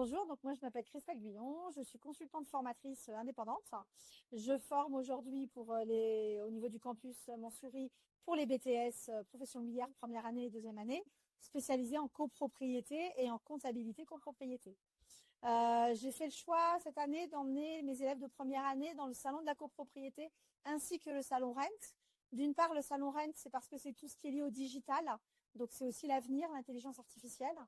Bonjour, donc moi je m'appelle Christelle Guillon, je suis consultante formatrice indépendante. Je forme aujourd'hui au niveau du campus Montsouris pour les BTS profession immobilière première année et deuxième année, spécialisée en copropriété et en comptabilité copropriété. J'ai fait le choix cette année d'emmener mes élèves de première année dans le salon de la copropriété ainsi que le salon Rent. D'une part, le salon Rent, c'est parce que c'est tout ce qui est lié au digital, donc c'est aussi l'avenir, l'intelligence artificielle.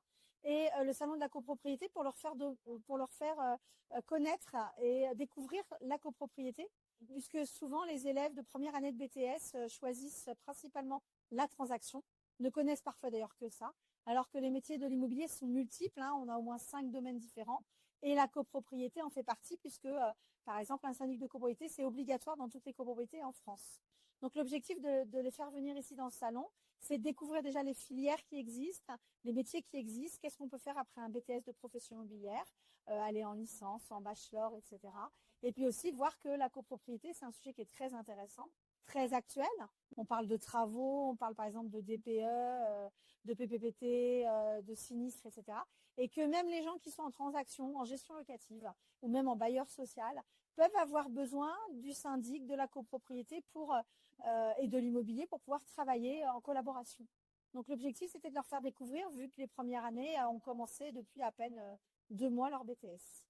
Et le salon de la copropriété pour leur faire connaître et découvrir la copropriété, puisque souvent les élèves de première année de BTS choisissent principalement la transaction, ne connaissent parfois d'ailleurs que ça, alors que les métiers de l'immobilier sont multiples, hein, on a au moins 5 domaines différents, et la copropriété en fait partie, puisque par exemple un syndic de copropriété, c'est obligatoire dans toutes les copropriétés en France. Donc l'objectif de les faire venir ici dans le salon, c'est de découvrir déjà les filières qui existent, les métiers qui existent, qu'est-ce qu'on peut faire après un BTS de profession immobilière, aller en licence, en bachelor, etc. Et puis aussi voir que la copropriété, c'est un sujet qui est très intéressant, très actuel. On parle de travaux, on parle par exemple de DPE, de PPPT, de sinistres, etc. Et que même les gens qui sont en transaction, en gestion locative ou même en bailleur social peuvent avoir besoin du syndic, de la copropriété et de l'immobilier pour pouvoir travailler en collaboration. Donc l'objectif, c'était de leur faire découvrir, vu que les premières années ont commencé depuis à peine 2 mois leur BTS.